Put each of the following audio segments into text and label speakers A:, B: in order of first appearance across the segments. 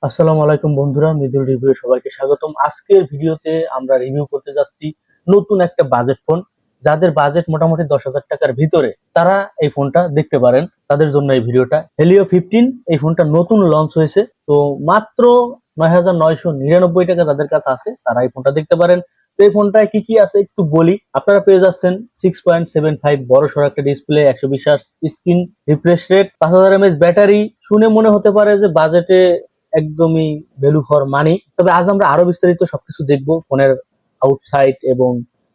A: আসসালামু আলাইকুম বন্ধুরা, মৃদুল রিভিউ সবাইকে স্বাগতম। আজকের ভিডিওতে আমরা রিভিউ করতে যাচ্ছি নতুন একটা বাজেট ফোন। যাদের বাজেট মোটামুটি 10,000 টাকার ভিতরে তারা এই ফোনটা দেখতে পারেন, তাদের জন্য এই ভিডিওটা। হেলিও 15 এই ফোনটা নতুন লঞ্চ হয়েছে, তো মাত্র 9,999 টাকা যাদের কাছে আছে তারা এই ফোনটা দেখতে পারেন। তো এই ফোনটায় কি কি আছে একটু বলি। আপনারা পেয়ে যাচ্ছেন 6.75 বড় সড়ো একটা display, 120 hertz screen refresh rate, 5000 mAh battery. শুনে মনে হতে পারে যে বাজেটে একদমই ভ্যালু ফর মানি। তবে আজ আমরা আরো বিস্তারিত সবকিছু দেখবো, ফোনের আউটসাইড এবং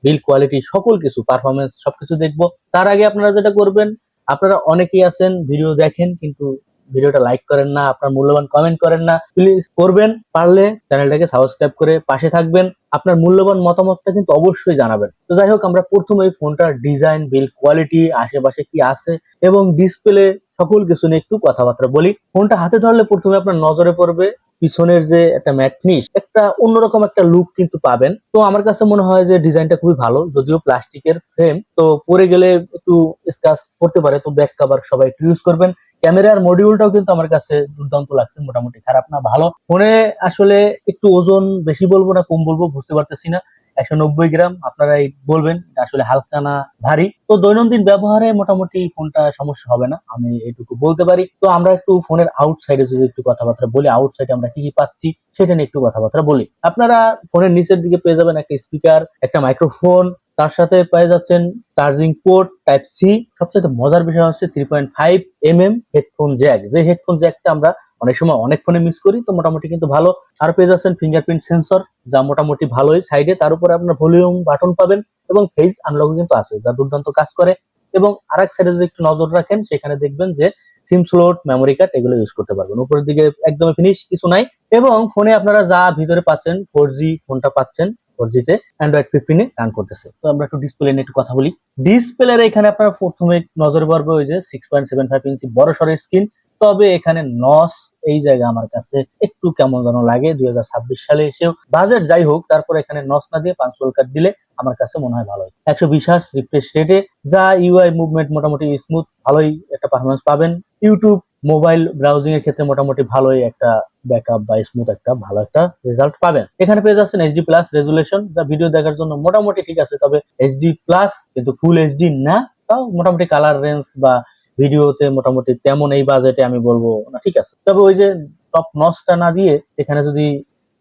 A: বিল্ড কোয়ালিটি, সকল কিছু পারফরমেন্স সবকিছু দেখবো। তার আগে আপনারা যেটা করবেন, আপনারা অনেকেই আছেন ভিডিও দেখেন কিন্তু ভিডিওটা লাইক করেন না, আপনার মূল্যবান কমেন্ট করেন না, প্লিজ করবেন। পারলে চ্যানেলটাকে সাবস্ক্রাইব করে পাশে থাকবেন। আপনার মূল্যবান মতামতটা কিন্তু অবশ্যই জানাবেন। তো যাই হোক, আমরা প্রথমে এই ফোনটার ডিজাইন, বিল্ড কোয়ালিটি, আশেপাশে কি আছে এবং ডিসপ্লে সকল কিছু নিয়ে একটু কথাবার্তা বলি। ফোনটা হাতে ধরলে প্রথমে আপনার নজরে পড়বে পিছনের যে একটা ম্যাট ফিনিশ, একটা অন্যরকম একটা লুক কিন্তু পাবেন। তো আমার কাছে মনে হয় যে ডিজাইনটা খুবই ভালো, যদিও প্লাস্টিকের ফ্রেম, তো পরে গেলে একটু স্ক্র্যাচ পড়তে পারে, তো ব্যাক কভার সবাই একটু ইউজ করবেন। ক্যামেরার মডিউলটাও কিন্তু আমার কাছে দুর্দান্ত লাগছে, মোটামুটি খারাপ না, ভালো। ফোনে আসলে একটু ওজন বেশি বলবো না কম বলবো বুঝতে পারতেছি না, 190 গ্রাম। আপনারা বলবেন আসলে হালকা না ভারী। তো দৈনন্দিন ব্যবহারে মোটামুটি ফোনটা সমস্যা হবে না, আমি এটুকু বলতে পারি। তো আমরা একটু ফোনের আউটসাইডে যদি একটু কথাবার্তা বলি, আউটসাইডে আমরা কি কি পাচ্ছি সেটা নিয়ে একটু কথাবার্তা বলি। আপনারা ফোনের নিচের দিকে পেয়ে যাবেন একটা স্পিকার, একটা মাইক্রোফোন, তার সাথে পেয়ে যাচ্ছেন চার্জিং পোর্ট টাইপ সি। সবচেয়ে মজার বিষয় হচ্ছে 3.5 mm হেডফোন জ্যাক, যে হেডফোন জ্যাকটা আমরা অনেক সময় অনেক ফোনে মিস করি, তো মোটামুটি কিন্তু ভালো। আর পেয়ে যাচ্ছেন ফিঙ্গারপ্রিন্ট সেন্সর, যা মোটামুটি ভালোই সাইডে। তার উপরে আপনার ভলিউম বাটন পাবেন এবং ফেস আনলক কিন্তু আছে, যা দুর্দান্ত কাজ করে। এবং আরেক সাইডে যদি একটু নজর রাখেন, সেখানে দেখবেন যে সিম স্লট, মেমোরি কার্ড এগুলো ইউজ করতে পারবেন। উপরের দিকে একদমই ফিনিশ, কিছু নাই। এবং ফোনে আপনারা যা ভিতরে পাচ্ছেন, 4G ফোনটা পাচ্ছেন, 4G তে অ্যান্ড্রয়েড 15 এ রান করতেছে। তো আমরা একটু ডিসপ্লে নিয়ে একটু কথা বলি। ডিসপ্লের এখানে আপনারা প্রথমে নজরে পড়বে ওই যে 6.75 ইঞ্চি বড় সড়ো স্ক্রিন। তবে এখানে নস এই জায়গা আমার কাছে একটু কেমন যেন লাগে, 2026 সালে এসেও। বাজেট যাই হোক, তারপর এখানে নস না দিয়ে পাঞ্চুয়াল কাট দিলে আমার কাছে মনে হয় ভালোই। 120 হার্টজ রিফ্রেশ রেটে, যা ইউআই মুভমেন্ট মোটামুটি স্মুথ, ভালোই একটা পারফরমেন্স পাবেন। ইউটিউব মোবাইল ব্রাউজিং এর ক্ষেত্রে মোটামুটি ভালোই একটা ব্যাকআপ বা স্মুথ একটা ভালো একটা রেজাল্ট পাবেন। এখানে পেয়ে যাচ্ছেন এইচডি প্লাস রেজুলেশন, যা ভিডিও দেখার জন্য মোটামুটি ঠিক আছে, তবে এইচডি প্লাস কিন্তু ফুল এইচডি না। তাও মোটামুটি কালার রেঞ্জ বা ভিডিওতে মোটামুটি তেমন এই বাজেটে আমি বলবো না ঠিক আছে। তবে ওই যে টপ নচটা না দিয়ে এখানে যদি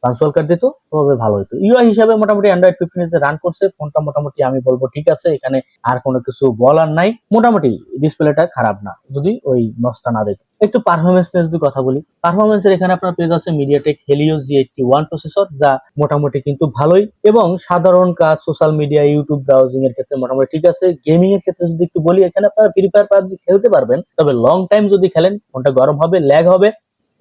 A: ভার্চুয়াল কার্ড দিত তবে ভালো হতো। ইউআই হিসাবে মোটামুটি অ্যান্ড্রয়েড 15 যে রান করছে ফোনটা, মোটামুটি আমি বলবো ঠিক আছে, এখানে আর কোনো কিছু বলার নাই। মোটামুটি ডিসপ্লেটা খারাপ না, যদি ওই নচটা না দিত। একটু পারফরমেন্স নিয়ে যদি কথা বলি, পারফরমেন্সের এখানে আপনার পেয়ে যাচ্ছে মিডিয়াটেক হেলিও G81 প্রসেসর, যা মোটামুটি কিন্তু ভালোই। এবং সাধারণ কাজ, সোশ্যাল মিডিয়া, ইউটিউব ব্রাউজিং এর ক্ষেত্রে মোটামুটি ঠিক আছে। গেমিং এর ক্ষেত্রে যদি একটু বলি, এখানে আপনারা ফ্রি ফায়ার, পাবজি খেলতে পারবেন, তবে লং টাইম যদি খেলেন ফোনটা গরম হবে, ল্যাগ হবে।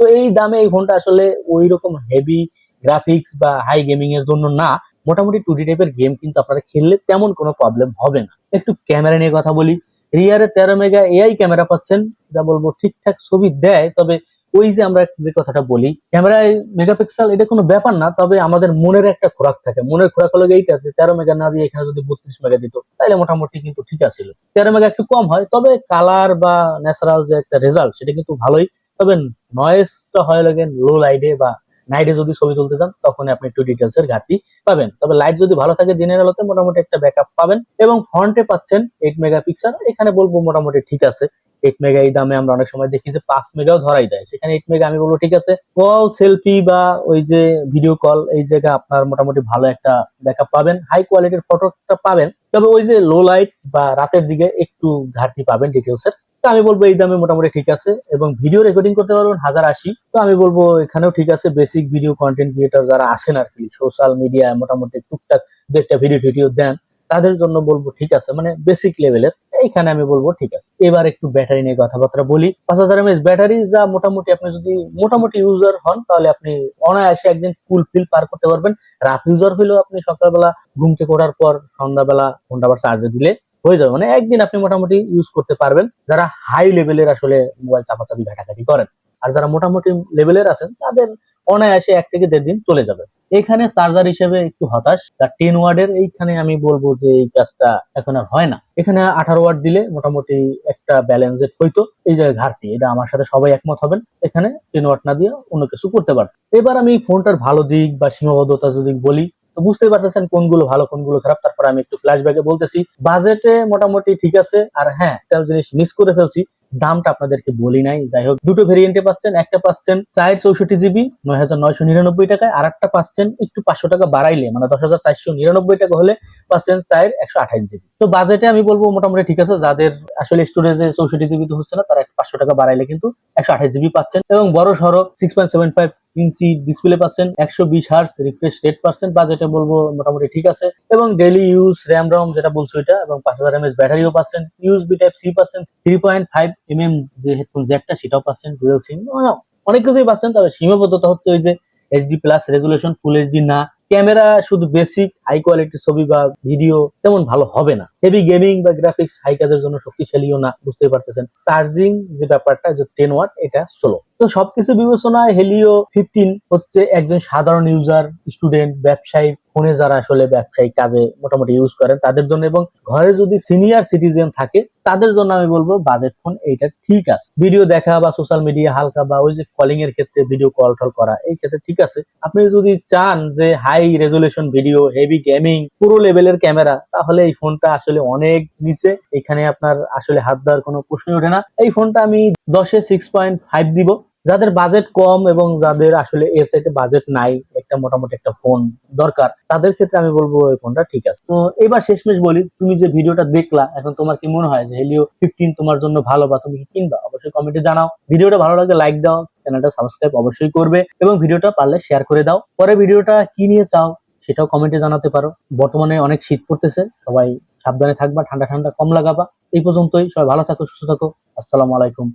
A: তো এই দামে এই ফোনটা আসলে ওই রকম হেভি গ্রাফিক্স বা হাই গেমিং এর জন্য না। মোটামুটি 2D টাইপের গেম কিন্তু আপনারা খেললে তেমন কোনো প্রবলেম হবে না। একটু ক্যামেরা নিয়ে কথা বলি। রিয়ারে 13 মেগা এআই ক্যামেরা পাচ্ছেন, যা বলবো ঠিকঠাক ছবি দেয়। তবে ওই যে আমরা যে কথাটা বলি, ক্যামেরায় মেগাপিক্সেল এটা কোনো ব্যাপার না, তবে আমাদের মনের একটা খোরাক থাকে। মনের খোরাক হলো এইটা যে 13 মেগা না দিয়ে এখানে যদি 32 মেগা দিত তাহলে মোটামুটি কিন্তু ঠিক আছিল। 13 মেগা একটু কম হয়, তবে কালার বা ন্যাচারাল যে একটা রেজাল্ট সেটা কিন্তু ভালোই। তবে নয়েজটা হয় লাগে লো লাইটে বা নাইটে যদি ছবি তুলতে চান, তখন আপনি একটু ডিটেলস এর ঘাটতি পাবেন। তবে লাইট যদি ভালো থাকে দিনের আলোতে মোটামুটি একটা ব্যাকআপ পাবেন। এবং ফ্রন্টে পাচ্ছেন 8 মেগাপিক্সেল, এখানে বলবো মোটামুটি ঠিক আছে। 8 মেগা এই দামে আমরা অনেক সময় দেখি যে 5 মেগাও ধরাই দেয়, সেখানে 8 মেগা আমি বলবো ঠিক আছে। কল, সেলফি বা ওই যে ভিডিও কল, এই জায়গা আপনার মোটামুটি ভালো একটা ব্যাকআপ পাবেন, হাই কোয়ালিটির ফটোটা পাবেন। তবে ওই যে লো লাইট বা রাতের দিকে একটু ঘাটতি পাবেন ডিটেলস এর। তো আমি বলবো এই দামে মোটামুটি ঠিক আছে। এবং ভিডিও রেকর্ডিং করতে পারবেন 1080, তো আমি বলবো এখানেও ঠিক আছে। বেসিক ভিডিও কন্টেন্ট ক্রিয়েটর যারা আছেন আর কি, সোশ্যাল মিডিয়া মোটামুটি টুকটাক দু একটা ভিডিও টিডিও দেন, তাদের জন্য বলবো ঠিক আছে, মানে বেসিক লেভেলের। এইখানে আমি বলবো ঠিক আছে। এবার একটু ব্যাটারি নিয়ে কথাবার্তা বলি। 5000 mAh ব্যাটারি, যা মোটামুটি আপনি যদি মোটামুটি ইউজার হন তাহলে আপনি অনায়াসে একদিন ফুল ফিল পার করতে পারবেন। রাফ ইউজার হলেও আপনি সকালবেলা ঘুম থেকে ওঠার পর সন্ধ্যাবেলা ফোনটা আবার চার্জে দিলে হয়ে যাবে, মানে একদিন আপনি মোটামুটি ইউজ করতে পারবেন, যারা হাই লেভেলের আসলে মোবাইল চাপাচাপি ঘাটাঘাটি করেন। আর যারা মোটামুটি লেভেলের আছেন তাদের অনায়াসে 1 থেকে 1.5 দিন চলে যাবে। এখানে চার্জার হিসেবে একটু হতাশ, তার 10 ওয়ার্ডের এইখানে আমি বলবো যে এই কাজটা এখন আর হয় না। এখানে 18 ওয়াট দিলে মোটামুটি একটা ব্যালেন্সেড হইতো, এই জায়গায় ঘাটতি, এটা আমার সাথে সবাই একমত হবেন। এখানে 10 ওয়াট না দিয়ে অন্য কিছু করতে পারত। এবার আমি ফোনটার ভালো দিক বা সীমাবদ্ধতা যদি বলি, তো বুঝতেই পারতেছেন কোনগুলো ভালো কোনগুলো খারাপ। তারপর আমি একটু ফ্ল্যাশব্যাকে বলতেছি। বাজেটে মোটামুটি ঠিক আছে। আর হ্যাঁ, একটা জিনিস মিস করে ফেলছি, দামটা আপনাদেরকে বলি নাই। যাই হোক, দুটো ভেরিয়েন্টে পাচ্ছেন, একটা পাচ্ছেন 464 জিবি 9,999 টাকায়, আর একটা পাচ্ছেন একটু 500 টাকা বাড়াইলে, মানে 10,499 টাকা হলে পাচ্ছেন 4,128 জিবি। তো বাজেটে আমি বলবো মোটামুটি ঠিক আছে। যাদের আসলে স্টোরেজে 64 জিবি তো হচ্ছে না, তারা 500 টাকা বাড়াইলে কিন্তু 128 জিবি পাচ্ছেন, এবং বড় সড়ো 6.75 ইঞ্চি ডিসপ্লে পাচ্ছেন, 120 হার্জ রিফ্রেশ রেট পাচ্ছেন। বাজেটে বলবো মোটামুটি ঠিক আছে। এবং ডেইলি ইউজ র্যাম রম যেটা বলছো এটা, এবং 5000 mAh ব্যাটারিও পাচ্ছেন, ইউএসবি টাইপ সি পাচ্ছেন, 3.5 mm যে হেডফোন জ্যাকটা সেটাও পাচ্ছেন, ডুয়াল সিম, অনেক কিছুই পাচ্ছেন। তবে সীমাবদ্ধতা হচ্ছে ওই যে HD plus resolution, full HD না। ক্যামেরা শুধু বেসিক, হাই কোয়ালিটির ছবি বা ভিডিও তেমন ভালো হবে না। হেভি গেমিং বা গ্রাফিক্স হাই কাজের জন্য শক্তিশালীও না, বুঝতেই পারতেছেন। চার্জিং যে ব্যাপারটা, যে 10 ওয়াট, এটা স্লো। তো সবকিছু বিবেচনায় হেলিও 15 হচ্ছে একজন সাধারণ ইউজার, স্টুডেন্ট, ব্যবসায়ী ফোনে যারা আসলে ব্যবসায়িক কাজে মোটামুটি ইউজ করেন তাদের জন্য, এবং ঘরে যদি সিনিয়র সিটিজেন থাকে তাদের জন্য আমি বলবো বাজেট ফোন এইটা ঠিক আছে। ভিডিও দেখা বা সোশ্যাল মিডিয়া হালকা, বা ওই যে কলিং এর ক্ষেত্রে ভিডিও কল টল করা, এই ক্ষেত্রে ঠিক আছে। আপনি যদি চান যে high resolution video, heavy gaming, পুরো লেভেলের ক্যামেরা, তাহলে এই ফোনটা আসলে অনেক নিচে। এখানে আপনার আসলে হাত দেওয়ার কোনো প্রশ্নই ওঠে না। এই ফোনটা আমি 10-এ 6.5 দিব। যাদের বাজেট কম এবং যাদের আসলে এর সাইডে বাজেট নাই, একটা মোটামুটি একটা ফোন দরকার, তাদের ক্ষেত্রে আমি বলবো এই ফোনটা ঠিক আছে। তো এবার শেষমেশ বলি, তুমি যে ভিডিওটা দেখলা, এখন তোমার কি মনে হয় যে হেলিও 15 তোমার জন্য ভালো, বা তুমি কি কিনবা? অবশ্যই কমেন্টে জানাও। ভিডিওটা ভালো লাগলে লাইক দাও, চ্যানেলটা সাবস্ক্রাইব অবশ্যই করবে, এবং ভিডিওটা পারলে শেয়ার করে দাও। পরে ভিডিওটা কি নিয়ে চাও সেটাও কমেন্টে জানাতে পারো। বর্তমানে অনেক শীত পড়তেছে, সবাই সাবধানে থাকবা, ঠান্ডা ঠান্ডা কম লাগাবা। এই পর্যন্তই, সবাই ভালো থাকো, সুস্থ থাকো। আসসালামু আলাইকুম।